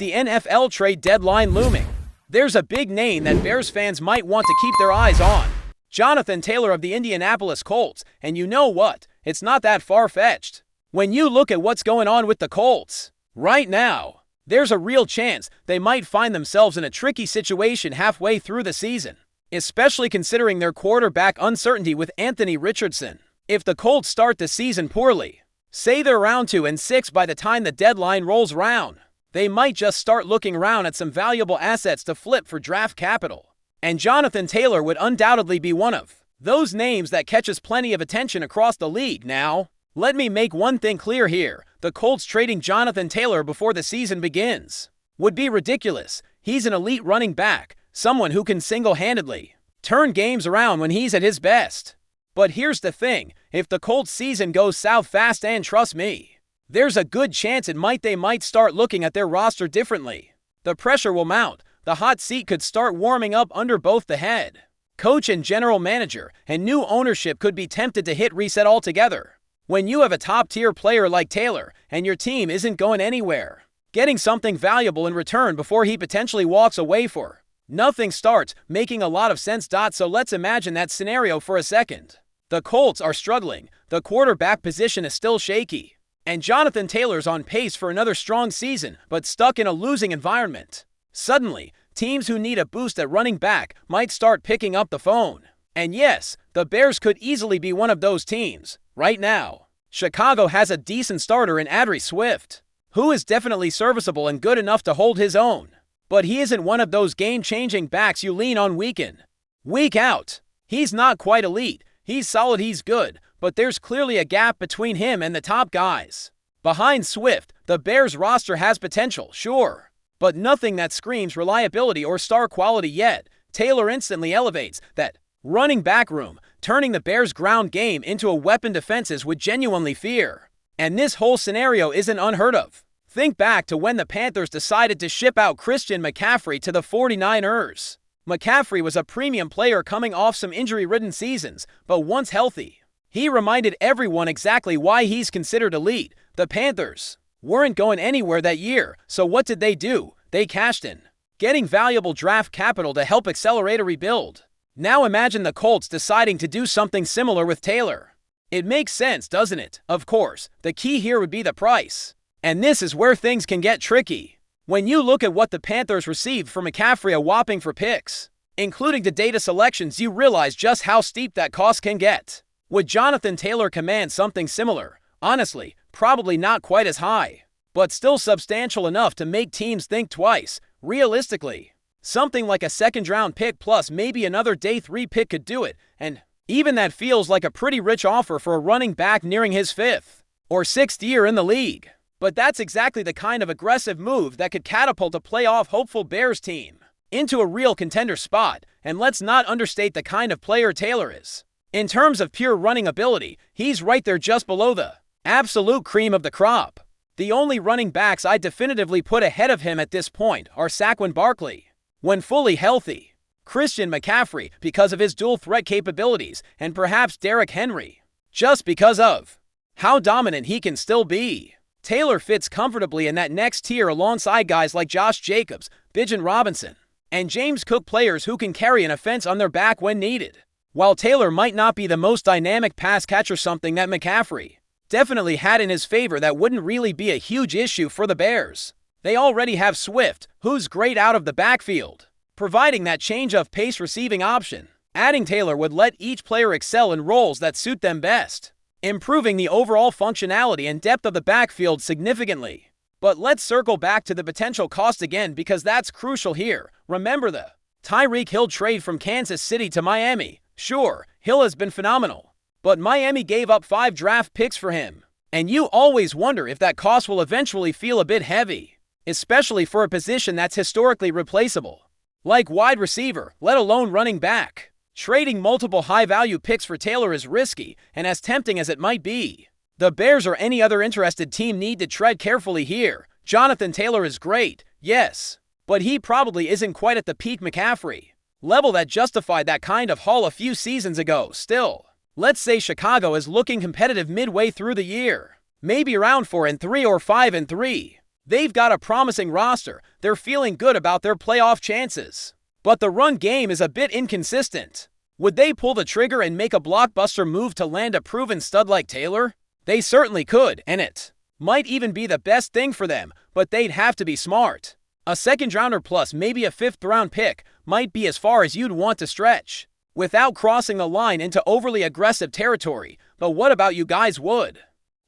the NFL trade deadline looming, there's a big name that Bears fans might want to keep their eyes on. Jonathan Taylor of the Indianapolis Colts, and you know what? It's not that far-fetched. When you look at what's going on with the Colts right now, there's a real chance they might find themselves in a tricky situation halfway through the season, especially considering their quarterback uncertainty with Anthony Richardson. If the Colts start the season poorly, say they're round 2-6 by the time the deadline rolls around, they might just start looking around at some valuable assets to flip for draft capital. And Jonathan Taylor would undoubtedly be one of those names that catches plenty of attention across the league. Now, let me make one thing clear here. The Colts trading Jonathan Taylor before the season begins would be ridiculous. He's an elite running back, someone who can single-handedly turn games around when he's at his best. But here's the thing, if the Colts season goes south fast, and trust me, there's a good chance they might start looking at their roster differently. The pressure will mount. The hot seat could start warming up under both the head coach and general manager, and new ownership could be tempted to hit reset altogether. When you have a top-tier player like Taylor and your team isn't going anywhere, getting something valuable in return before he potentially walks away for nothing starts making a lot of sense. So let's imagine that scenario for a second. The Colts are struggling, the quarterback position is still shaky, and Jonathan Taylor's on pace for another strong season, but stuck in a losing environment. Suddenly, teams who need a boost at running back might start picking up the phone. And yes, the Bears could easily be one of those teams. Right now, Chicago has a decent starter in Adree Swift, who is definitely serviceable and good enough to hold his own. But he isn't one of those game-changing backs you lean on week in, week out. He's not quite elite. He's solid, he's good, but there's clearly a gap between him and the top guys. Behind Swift, the Bears roster has potential, sure, but nothing that screams reliability or star quality yet. Taylor instantly elevates that running back room, turning the Bears' ground game into a weapon defenses would genuinely fear. And this whole scenario isn't unheard of. Think back to when the Panthers decided to ship out Christian McCaffrey to the 49ers. McCaffrey was a premium player coming off some injury-ridden seasons, but once healthy, he reminded everyone exactly why he's considered elite. The Panthers weren't going anywhere that year, so what did they do? They cashed in, getting valuable draft capital to help accelerate a rebuild. Now imagine the Colts deciding to do something similar with Taylor. It makes sense, doesn't it? Of course, the key here would be the price. And this is where things can get tricky. When you look at what the Panthers received for McCaffrey, a whopping for picks, including the data selections, you realize just how steep that cost can get. Would Jonathan Taylor command something similar? Honestly, probably not quite as high, but still substantial enough to make teams think twice. Realistically, something like a second-round pick plus maybe another day 3 pick could do it, and even that feels like a pretty rich offer for a running back nearing his 5th or 6th year in the league. But that's exactly the kind of aggressive move that could catapult a playoff hopeful Bears team into a real contender spot, and let's not understate the kind of player Taylor is. In terms of pure running ability, he's right there just below the absolute cream of the crop. The only running backs I definitively put ahead of him at this point are Saquon Barkley, when fully healthy, Christian McCaffrey because of his dual threat capabilities, and perhaps Derrick Henry, just because of how dominant he can still be. Taylor fits comfortably in that next tier alongside guys like Josh Jacobs, Bijan Robinson, and James Cook, players who can carry an offense on their back when needed. While Taylor might not be the most dynamic pass catcher, something that McCaffrey definitely had in his favor that wouldn't really be a huge issue for the Bears. They already have Swift, who's great out of the backfield, providing that change of pace receiving option. Adding Taylor would let each player excel in roles that suit them best, improving the overall functionality and depth of the backfield significantly. But let's circle back to the potential cost again, because that's crucial here. Remember the Tyreek Hill trade from Kansas City to Miami. Sure, Hill has been phenomenal, but Miami gave up 5 draft picks for him. And you always wonder if that cost will eventually feel a bit heavy, especially for a position that's historically replaceable, like wide receiver, let alone running back. Trading multiple high-value picks for Taylor is risky, and as tempting as it might be, the Bears or any other interested team need to tread carefully here. Jonathan Taylor is great, yes, but he probably isn't quite at the peak McCaffrey level that justified that kind of haul a few seasons ago. Still, let's say Chicago is looking competitive midway through the year, maybe around 4-3 or 5-3. They've got a promising roster. They're feeling good about their playoff chances. But the run game is a bit inconsistent. Would they pull the trigger and make a blockbuster move to land a proven stud like Taylor? They certainly could, and it might even be the best thing for them, but they'd have to be smart. A second-rounder plus maybe a fifth-round pick might be as far as you'd want to stretch, without crossing the line into overly aggressive territory. But what about you guys? Would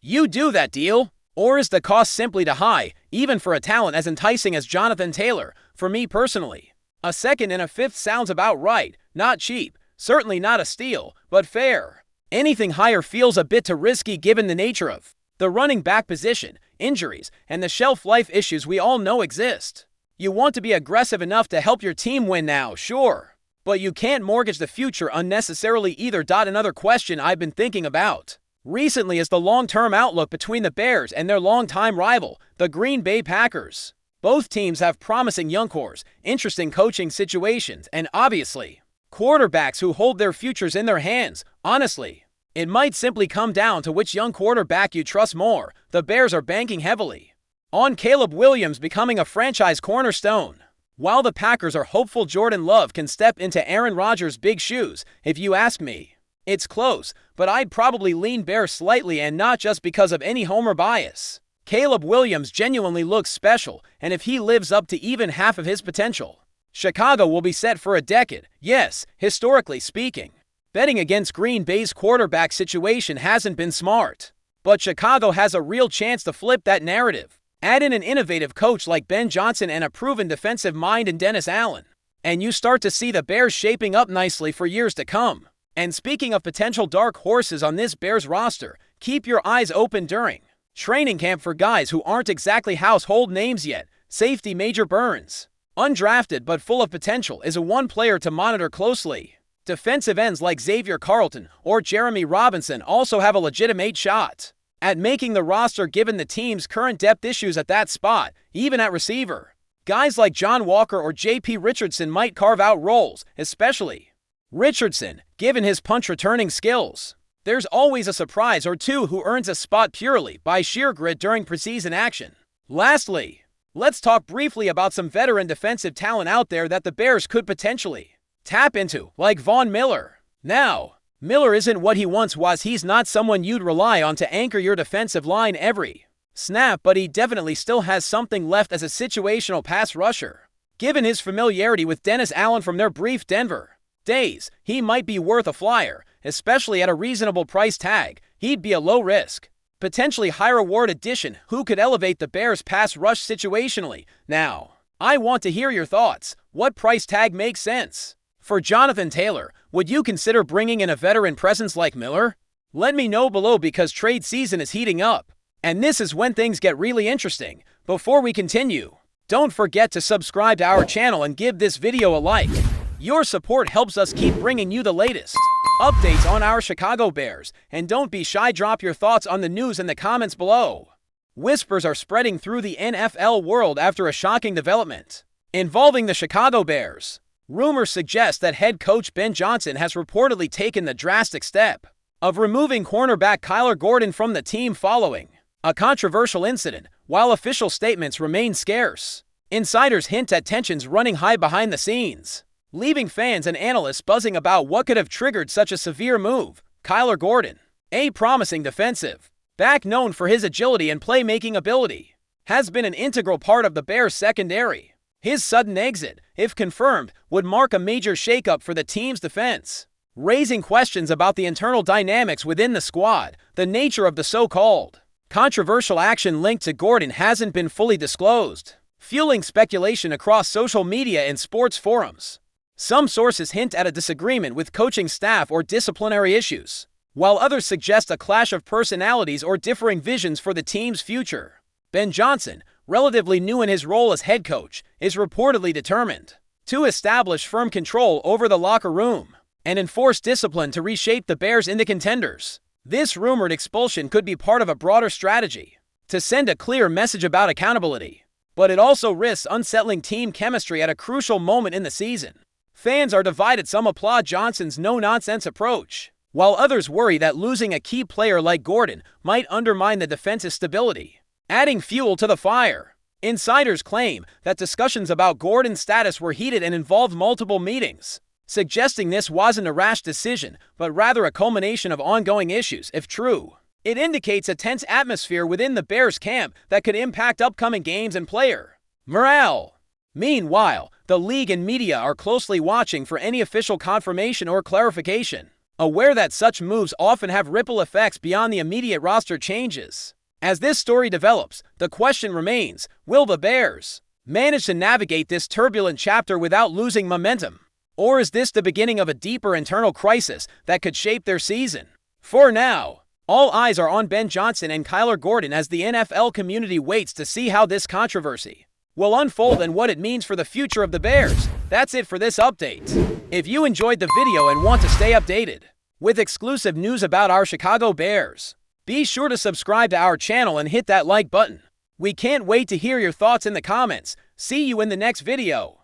you do that deal? Or is the cost simply too high, even for a talent as enticing as Jonathan Taylor? For me personally, a second and a fifth sounds about right. Not cheap, certainly not a steal, but fair. Anything higher feels a bit too risky given the nature of the running back position, injuries, and the shelf life issues we all know exist. You want to be aggressive enough to help your team win now, sure, but you can't mortgage the future unnecessarily either. Another question I've been thinking about recently is the long-term outlook between the Bears and their longtime rival, the Green Bay Packers. Both teams have promising young cores, interesting coaching situations, and obviously, quarterbacks who hold their futures in their hands. Honestly, it might simply come down to which young quarterback you trust more. The Bears are banking heavily on Caleb Williams becoming a franchise cornerstone, while the Packers are hopeful Jordan Love can step into Aaron Rodgers' big shoes. If you ask me, it's close, but I'd probably lean Bears slightly, and not just because of any homer bias. Caleb Williams genuinely looks special, and if he lives up to even half of his potential, Chicago will be set for a decade. Yes, historically speaking, betting against Green Bay's quarterback situation hasn't been smart, but Chicago has a real chance to flip that narrative. Add in an innovative coach like Ben Johnson and a proven defensive mind in Dennis Allen, and you start to see the Bears shaping up nicely for years to come. And speaking of potential dark horses on this Bears roster, keep your eyes open during training camp for guys who aren't exactly household names yet. Safety Major Burns, undrafted but full of potential, is a one player to monitor closely. Defensive ends like Xavier Carlton or Jeremy Robinson also have a legitimate shot at making the roster given the team's current depth issues at that spot. Even at receiver, guys like John Walker or J.P. Richardson might carve out roles, especially Richardson, given his punch-returning skills. There's always a surprise or two who earns a spot purely by sheer grit during preseason action. Lastly, let's talk briefly about some veteran defensive talent out there that the Bears could potentially tap into, like Von Miller. Now, Miller isn't what he once was. He's not someone you'd rely on to anchor your defensive line every snap, but he definitely still has something left as a situational pass rusher. Given his familiarity with Dennis Allen from their brief Denver days, he might be worth a flyer, especially at a reasonable price tag. He'd be a low-risk, potentially high-reward addition who could elevate the Bears' pass rush situationally. Now, I want to hear your thoughts. What price tag makes sense for Jonathan Taylor? Would you consider bringing in a veteran presence like Miller? Let me know below, because trade season is heating up, and this is when things get really interesting. Before we continue, don't forget to subscribe to our channel and give this video a like. Your support helps us keep bringing you the latest updates on our Chicago Bears, and don't be shy, drop your thoughts on the news in the comments below. Whispers are spreading through the NFL world after a shocking development involving the Chicago Bears. Rumors suggest that head coach Ben Johnson has reportedly taken the drastic step of removing cornerback KYLER Gordon from the team following a controversial incident. While official statements remain scarce, insiders hint at tensions running high behind the scenes, leaving fans and analysts buzzing about what could have triggered such a severe move. KYLER Gordon, a promising defensive back known for his agility and playmaking ability, has been an integral part of the Bears' secondary. His sudden exit, if confirmed, would mark a major shakeup for the team's defense, raising questions about the internal dynamics within the squad. The nature of the so-called controversial action linked to Gordon hasn't been fully disclosed, fueling speculation across social media and sports forums. Some sources hint at a disagreement with coaching staff or disciplinary issues, while others suggest a clash of personalities or differing visions for the team's future. Ben Johnson, relatively new in his role as head coach, is reportedly determined to establish firm control over the locker room and enforce discipline to reshape the Bears into contenders. This rumored expulsion could be part of a broader strategy to send a clear message about accountability, but it also risks unsettling team chemistry at a crucial moment in the season. Fans are divided. Some applaud Johnson's no-nonsense approach, while others worry that losing a key player like Gordon might undermine the defense's stability, adding fuel to the fire. Insiders claim that discussions about Gordon's status were heated and involved multiple meetings, suggesting this wasn't a rash decision, but rather a culmination of ongoing issues. If true, it indicates a tense atmosphere within the Bears camp that could impact upcoming games and player morale. Meanwhile, the league and media are closely watching for any official confirmation or clarification, aware that such moves often have ripple effects beyond the immediate roster changes. As this story develops, the question remains, will the Bears manage to navigate this turbulent chapter without losing momentum? Or is this the beginning of a deeper internal crisis that could shape their season? For now, all eyes are on Ben Johnson and Kyler Gordon as the NFL community waits to see how this controversy will unfold and what it means for the future of the Bears. That's it for this update. If you enjoyed the video and want to stay updated with exclusive news about our Chicago Bears, be sure to subscribe to our channel and hit that like button. We can't wait to hear your thoughts in the comments. See you in the next video.